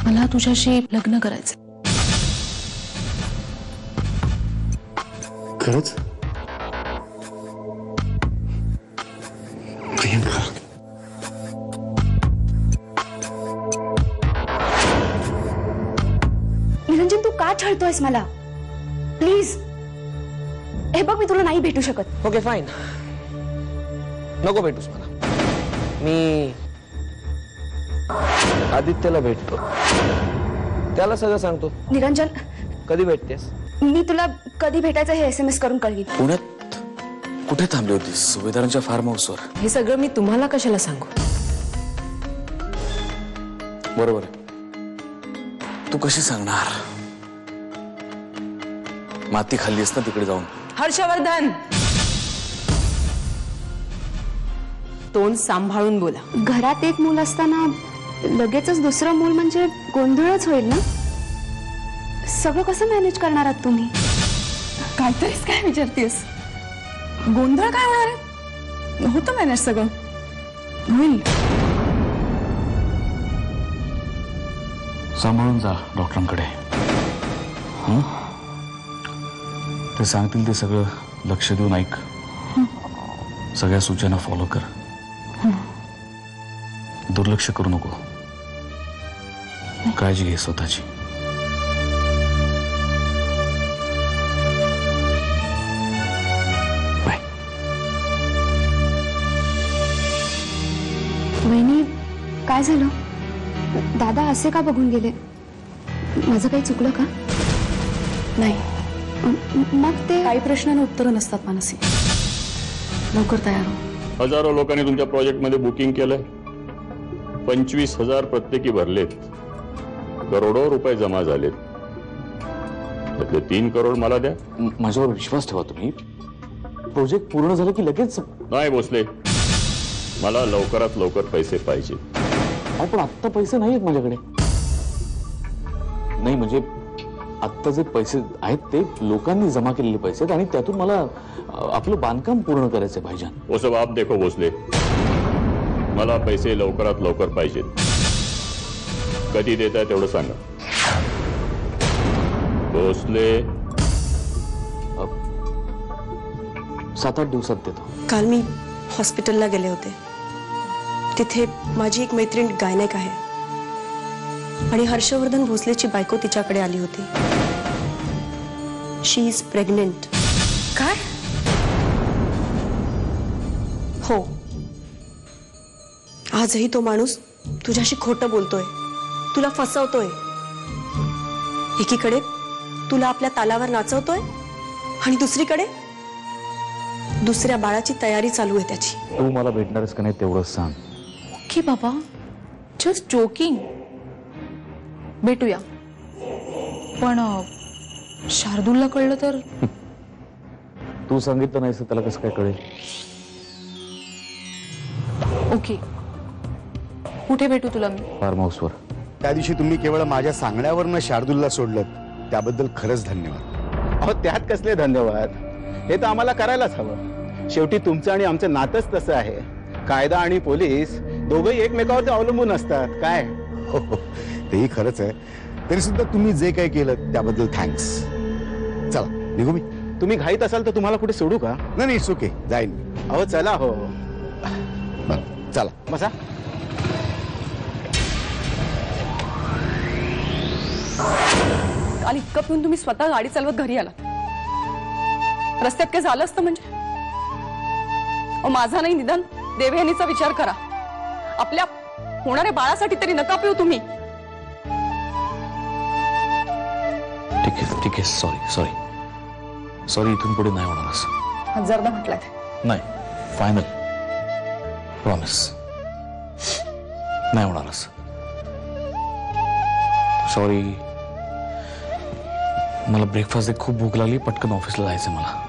मला तुझ्याशी लग्न करायचं. खरंच? प्रियंका, निरंजन तू का छळतोयस मला? प्लीज, हे बघ मी तुला नाही भेटू शकत. ओके फाईन, नको भेटूस मला. मी आदित्यला भेटतो, त्याला सगळं सांगतो. निरंजन, कधी भेटतेस? मी तुला कधी भेटायचं हे SMS करून कळवीन. पुण्यात कुठे थांबली होतीस? सुभेदारांच्या फार्म हाऊसवर. हे सगळं मी तुम्हाला कशाला सांगू? बरोबर आहे. तू कशी सांगणार? माती खाल्लीस ना तिकडे जाऊन. हर्षवर्धन, तोंड सांभाळून बोला. घरात एक मूल असताना लगेचच दुसरं मूल म्हणजे गोंधळच होईल ना. सगळं कसं मॅनेज करणार आहात तुम्ही? काहीतरीच काय विचारतेस? गोंधळ काय होणार आहे? होतं मॅनेज, सगळं होईल. सांभाळून जा डॉक्टरांकडे. ते सांगतील ते सगळं लक्ष देऊन ऐक. सगळ्या सूचना फॉलो कर. दुर्लक्ष करू नको. काळजी घे स्वतःची. बाय. वहिनी, काय झालं? दादा असे का बघून गेले? माझं काही चुकलं का? नाही, मग ते काही प्रश्नांना उत्तरं नसतात मानसी. लवकर तयार हो. हजारो लोकांनी तुमच्या प्रोजेक्टमध्ये बुकिंग केलंय. 25,000 प्रत्येकी भरलेत. करोडो रुपये जमा झालेत. त्यातले 3 करोड मला द्या. माझ्यावर विश्वास ठेवा तुम्ही. प्रोजेक्ट पूर्ण झालं की लगेच. नाही भोसले, मला लवकरात लवकर पैसे पाहिजे. पण आत्ता पैसे नाही आहेत माझ्याकडे. नाही म्हणजे आत्ता जे पैसे आहेत ते लोकांनी जमा केलेले पैसे आहेत आणि त्यातून मला आपलं बांधकाम पूर्ण करायचं पाहिजे. वो सब आप देखो भोसले, मला पैसे लवकरात लवकर पाहिजेत. कधी देताय तेवढं सांगा. भोसले, 7-8 दिवसात देतो. काल मी हॉस्पिटलला गेले होते. तिथे माझी एक मैत्रीण गायनेक आहे आणि हर्षवर्धन भोसलेची बायको तिच्याकडे आली होती. शी इज प्रेग्नेंट. काय? हो. आजही तो माणूस तुझ्याशी खोटं बोलतोय, तुला फसवतोय. एकीकडे तुला आपल्या तालावर नाचवतोय आणि दुसरीकडे दुसऱ्या बाळाची तयारी चालू आहे त्याची. तू मला भेटणारच का नाही तेवढंच सांग. ओके बाबा, जस्ट जोकिंग. भेटूया. पण शार्दूलला कळलं तर? तू सांगितलं नाहीस तर त्याला कसं काय कळेल? ओके, कुठे भेटू तुला मी? फार्म हाऊसवर. त्या दिवशी तुम्ही केवळ माझ्या सांगण्यावरनं शार्दूलला सोडलं, त्याबद्दल खरंच धन्यवाद. अहो त्यात कसले धन्यवाद? हे तर आम्हाला करायलाच हवं. शेवटी तुमचं आणि आमचं नातंच तसं आहे. कायदा आणि पोलीस दोघंही एकमेकावरती अवलंबून असतात. काय हो, तेही खरंच आहे. तरी सुद्धा तुम्ही जे काही केलं त्याबद्दल थँक्स. चला निघू मी. तुम्ही घाईत असाल तर तुम्हाला कुठे सोडू का? नाही इट्स ओके, जाईन मी. अहो चला. हो बरं चला बसा. काल इतकं पिऊन तुम्ही स्वतः गाडी चालवत घरी आला. रस्त्यात काय झालं असतं म्हणजे? माझा नाही, निदान देवयानीचा विचार करा. आपल्या होणाऱ्या बाळासाठी तरी नका पिऊ तुम्ही. ठीक आहे. सॉरी. इथून पुढे नाही होणार असं. 1000दा म्हटलंय. नाही, फायनल प्रॉमिस. नाही होणार असं. सॉरी. मला ब्रेकफास्ट खूप भूक लागली. पटकन ऑफिसला जायचं मला.